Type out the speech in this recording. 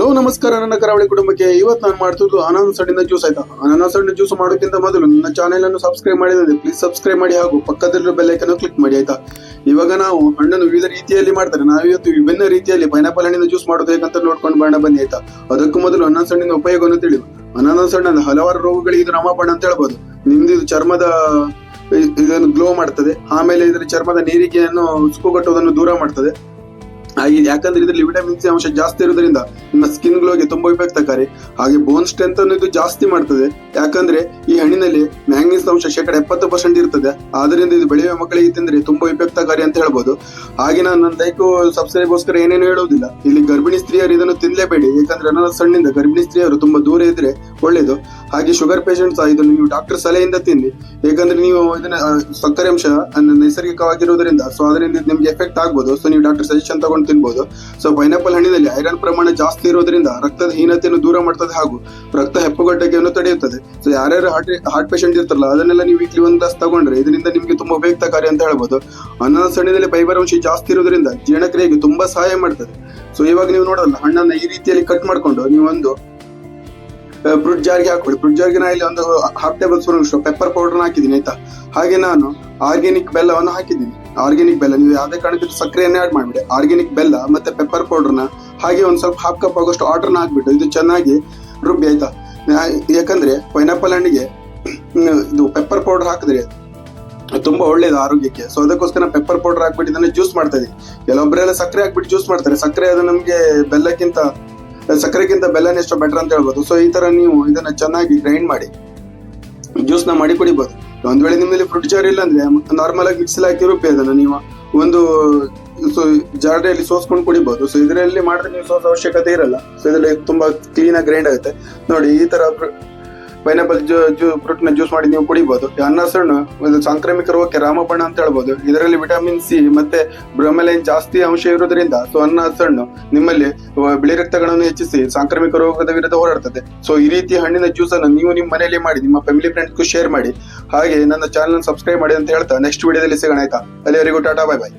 Hello ನಮಸ್ಕಾರ ನನ್ನ ಕರಾವಳಿ ಕುಟುಂಬಕ್ಕೆ. ಇವತ್ತು ನಾನು ಮಾಡ್ತಿದ್ದು ಅನಾನಸ್ ಹಣ್ಣಿನ ಜ್ಯೂಸ್. ಆಯ್ತಾ, ಅನಾನಸ್ ಹಣ್ಣಿನ ಜ್ಯೂಸ್ ಮಾಡೋಕ್ಕಿಂತ ಮೊದಲು ನನ್ನ ಚಾನೆಲ್ ಅನ್ನು ಸಬ್ಸ್ಕ್ರೈಬ್ ಮಾಡಿದ್ರೆ ಪ್ಲೀಸ್ ಸಬ್ಸ್ಕ್ರೈಬ್ ಮಾಡಿ ಹಾಗೂ ಪಕ್ಕದಲ್ಲಿರೋ ಬೆಲ್ ಐಕನ್ ಕ್ಲಿಕ್ ಮಾಡಿ. ಆಯ್ತಾ, ಇವಾಗ ನಾವು ಹಣ್ಣನ್ನು ವಿವಿಧ ರೀತಿಯಲ್ಲಿ ಮಾಡ್ತಾರೆ. ನಾವು ಇವತ್ತು ವಿಭಿನ್ನ ರೀತಿಯಲ್ಲಿ ಪೈನಾಪಲ್ ಹಣ್ಣಿನ ಜ್ಯೂಸ್ ಮಾಡೋದು ಹೇಗಂತ ನೋಡ್ಕೊಂಡು ಬಣ್ಣ ಬನ್ನಿ. ಆಯ್ತಾ, ಅದಕ್ಕೂ ಮೊದಲು ಅನಾನಸ್ ಹಣ್ಣಿನ ಉಪಯೋಗವನ್ನು ತಿಳಿಯುವ. ಅನಾನಸ್ ಹಣ್ಣಿನ ಹಲವಾರು ರೋಗಗಳಿಗೆ ಇದು ರಾಮಬಾಣ ಅಂತ ಹೇಳ್ಬೋದು. ನಿಮ್ದು ಇದು ಚರ್ಮದ ಇದನ್ನು ಗ್ಲೋ ಮಾಡ್ತದೆ. ಆಮೇಲೆ ಇದರ ಚರ್ಮದ ನೀರಿಗೆಯನ್ನು ಸುಕ್ಕುಗಟ್ಟುವುದನ್ನು ದೂರ ಮಾಡ್ತದೆ. ಯಾಕಂದ್ರೆ ಇದರಲ್ಲಿ ವಿಟಮಿನ್ ಸಿ ಅಂಶ ಜಾಸ್ತಿ ಇರೋದ್ರಿಂದ ನಿಮ್ಮ ಸ್ಕಿನ್ ಗ್ಲೋಗೆ ತುಂಬಾ ಉಪಯುಕ್ತಕಾರಿ. ಹಾಗೆ ಬೋನ್ ಸ್ಟ್ರೆಂತ್ ಅನ್ನು ಇದು ಜಾಸ್ತಿ ಮಾಡ್ತದೆ. ಯಾಕಂದ್ರೆ ಈ ಹಣ್ಣಿನಲ್ಲಿ ಮ್ಯಾಂಗನೀಸ್ ಅಂಶ 70% ಇರ್ತದೆ. ಆದ್ರಿಂದ ಇದು ಬೆಳೆಯುವ ಮಕ್ಕಳಿಗೆ ತಿಂದ್ರೆ ತುಂಬಾ ಉಪಯುಕ್ತಕಾರಿ ಅಂತ ಹೇಳ್ಬೋದು. ಹಾಗೆ ನಾನು ನನ್ನ ದೈಹಿಕ ಸಬ್ಸ್ಕ್ರೈಬ್ಗೋಸ್ಕರ ಏನೇನು ಹೇಳುವುದಿಲ್ಲ. ಇಲ್ಲಿ ಗರ್ಭಿಣಿ ಸ್ತ್ರೀಯರು ಇದನ್ನು ತಿನ್ಲೇಬೇಡಿ. ಯಾಕಂದ್ರೆ ಅನಾನಸ್ ಹಣ್ಣಿಂದ ಗರ್ಭಿಣಿ ಸ್ತ್ರೀಯರು ತುಂಬಾ ದೂರ ಇದ್ರೆ ಒಳ್ಳೇದು. ಹಾಗೆ ಶುಗರ್ ಪೇಷಂಟ್ಸ್ ಇದನ್ನು ನೀವು ಡಾಕ್ಟರ್ ಸಲಹೆಯಿಂದ ತಿನ್ನಿ. ಯಾಕಂದ್ರೆ ನೀವು ಇದನ್ನ ಸಕ್ಕರೆ ಅಂಶ ನೈಸರ್ಗಿಕವಾಗಿರುವುದರಿಂದ ಸೊ ಅದರಿಂದ ನಿಮ್ಗೆ ಎಫೆಕ್ಟ್ ಆಗ್ಬೋದು. ಸೊ ನೀವು ಡಾಕ್ಟರ್ ಸಜೆಷನ್ ತಗೊಂಡು ತಿನ್ಬಹುದು. ಸೊ ಪೈನಾಪಲ್ ಹಣ್ಣಿನಲ್ಲಿ ಐರನ್ ಪ್ರಮಾಣ ಜಾಸ್ತಿ ಇರೋದ್ರಿಂದ ರಕ್ತದ ಹೀನತೆಯನ್ನು ದೂರ ಮಾಡ್ತದೆ ಹಾಗೂ ರಕ್ತ ಹೆಪ್ಪುಗಟ್ಟೆಯನ್ನು ತಡೆಯುತ್ತದೆ. ಸೊ ಯಾರ್ಯಾರು ಹಾರ್ಟ್ ಪೇಷಂಟ್ ಇರ್ತಾರಲ್ಲ ಅದನ್ನೆಲ್ಲ ನೀವು ವೀಕ್ಲಿ ಒಂದು ಗ್ಲಾಸ್ ತಗೊಂಡ್ರೆ ಇದರಿಂದ ನಿಮ್ಗೆ ತುಂಬಾ ಉಪಯುಕ್ತಕಾರಿ ಅಂತ ಹೇಳ್ಬೋದು. ಅನಾನಸ್ ಹಣ್ಣಿನಲ್ಲಿ ಫೈಬರ್ ಅಂಶ ಜಾಸ್ತಿ ಇರೋದ್ರಿಂದ ಜೀರ್ಣಕ್ರಿಯೆಗೆ ತುಂಬಾ ಸಹಾಯ ಮಾಡ್ತದೆ. ಸೊ ಇವಾಗ ನೀವು ನೋಡೋಲ್ಲ, ಹಣ್ಣನ್ನ ಈ ರೀತಿಯಲ್ಲಿ ಕಟ್ ಮಾಡ್ಕೊಂಡು ನೀವು ಒಂದು ಫ್ರೂಟ್ ಜಾರ್ಗೆ ಹಾಕೊಳ್ಳಿ. ಫ್ರೂಟ್ ಜಾರ್ಗೆ ನಾ ಇಲ್ಲಿ ಒಂದು 1/2 ಟೇಬಲ್ ಸ್ಪೂನ್ ಪೆಪ್ಪರ್ ಪೌಡರ್ ಹಾಕಿದ್ದೀನಿ. ಆಯ್ತಾ, ಹಾಗೆ ನಾನು ಆರ್ಗ್ಯಾನಿಕ್ ಬೆಲ್ಲವನ್ನು ಹಾಕಿದ್ದೀನಿ. ಆರ್ಗ್ಯಾನಿಕ್ ಬೆಲ್ಲ ನೀವು ಯಾವುದೇ ಕಾರಣಕ್ಕೆ ಸಕ್ಕರೆಯನ್ನೇ ಆಡ್ ಮಾಡಿಬಿಡಿ. ಆರ್ಗ್ಯಾನಿಕ್ ಬೆಲ್ಲ ಮತ್ತೆ ಪೆಪ್ಪರ್ ಪೌಡರ್ನ ಹಾಗೆ ಒಂದು ಸ್ವಲ್ಪ 1/2 ಕಪ್ ಆಗೋಷ್ಟು ವಾಟರ್ನ ಹಾಕ್ಬಿಟ್ಟು ಇದು ಚೆನ್ನಾಗಿ ರುಬ್ಬಿ. ಆಯ್ತಾ, ಯಾಕಂದ್ರೆ ಪೈನಾಪಲ್ ಹಣ್ಣಿಗೆ ಇದು ಪೆಪ್ಪರ್ ಪೌಡರ್ ಹಾಕಿದ್ರೆ ತುಂಬಾ ಒಳ್ಳೇದು ಆರೋಗ್ಯಕ್ಕೆ. ಸೊ ಅದಕ್ಕೋಸ್ಕರ ಪೆಪ್ಪರ್ ಪೌಡರ್ ಹಾಕ್ಬಿಟ್ಟು ಇದನ್ನ ಜ್ಯೂಸ್ ಮಾಡ್ತಾ ಇದೀನಿ. ಕೆಲವೊಬ್ಬರೆಲ್ಲ ಸಕ್ಕರೆ ಹಾಕ್ಬಿಟ್ಟು ಜ್ಯೂಸ್ ಮಾಡ್ತಾರೆ. ಸಕ್ಕರೆ ಅದು ನಮ್ಗೆ ಸಕ್ಕರೆಗಿಂತ ಬೆಲ್ಲನೇ ಎಷ್ಟು ಬೆಟರ್ ಅಂತ ಹೇಳ್ಬೋದು. ಸೊ ಈ ತರ ನೀವು ಇದನ್ನ ಚೆನ್ನಾಗಿ ಗ್ರೈಂಡ್ ಮಾಡಿ ಜ್ಯೂಸ್ ನ ಮಾಡಿ ಕುಡಿಬಹುದು. ಒಂದ್ ವೇಳೆ ನಿಮ್ಮಲ್ಲಿ ಫ್ರೂಟ್ ಜಾರ್ ಇಲ್ಲ ಅಂದ್ರೆ ನಾರ್ಮಲ್ ಆಗಿ ಮಿಕ್ಸಿಲ್ ಹಾಕಿ ರುಬ್ಬಿ ಅದನ್ನ ನೀವು ಒಂದು ಜಾರ್ಡಿಯಲ್ಲಿ ಸೋಸ್ಕೊಂಡು ಕುಡಿಬಹುದು. ಸೊ ಇದರಲ್ಲಿ ಮಾಡಿದ್ರೆ ನೀವು ಸೋಸ್ ಅವಶ್ಯಕತೆ ಇರಲ್ಲ. ಸೊ ಇದರಲ್ಲಿ ತುಂಬಾ ಕ್ಲೀನ್ ಆಗಿ ಗ್ರೈಂಡ್ ಆಗುತ್ತೆ. ನೋಡಿ, ಈ ತರ ಪೈನಾಪಲ್ ಫ್ರೂಟ್ ನ ಜ್ಯೂಸ್ ಮಾಡಿ ನೀವು ಕುಡಿಬಹುದು. ಅನಾನಸ್ ಹಣ್ಣು ಒಂದು ಸಾಂಕ್ರಾಮಿಕ ರೋಗಕ್ಕೆ ರಾಮಬಾಣ ಅಂತ ಹೇಳ್ಬೋದು. ಇದರಲ್ಲಿ ವಿಟಮಿನ್ ಸಿ ಮತ್ತೆ ಬ್ರೋಮೆಲೈನ್ ಜಾಸ್ತಿ ಅಂಶ ಇರೋದ್ರಿಂದ ಸೊ ಅನಾನಸ್ ಹಣ್ಣು ನಿಮ್ಮಲ್ಲಿ ಬಿಳಿ ರಕ್ತಗಳನ್ನು ಹೆಚ್ಚಿಸಿ ಸಾಂಕ್ರಾಮಿಕ ರೋಗದ ವಿರುದ್ಧ ಹೋರಾಡ್ತದೆ. ಸೊ ಈ ರೀತಿ ಹಣ್ಣಿನ ಜ್ಯೂಸ್ ಅನ್ನು ನೀವು ನಿಮ್ಮ ಮನೆಯಲ್ಲಿ ಮಾಡಿ ನಿಮ್ಮ ಫ್ಯಾಮಿಲಿ ಫ್ರೆಂಡ್ಸ್ಗೂ ಶೇರ್ ಮಾಡಿ. ಹಾಗೆ ನನ್ನ ಚಾನಲ್ ಸಬ್ಸ್ಕ್ರೈಬ್ ಮಾಡಿ ಅಂತ ಹೇಳ್ತಾ ನೆಕ್ಸ್ಟ್ ವಿಡಿಯೋದಲ್ಲಿ ಸಿಗೋಣ. ಆಯ್ತಾ, ಅಲ್ಲಿವರೆಗೂ ಟಾಟಾ, ಬೈ ಬೈ.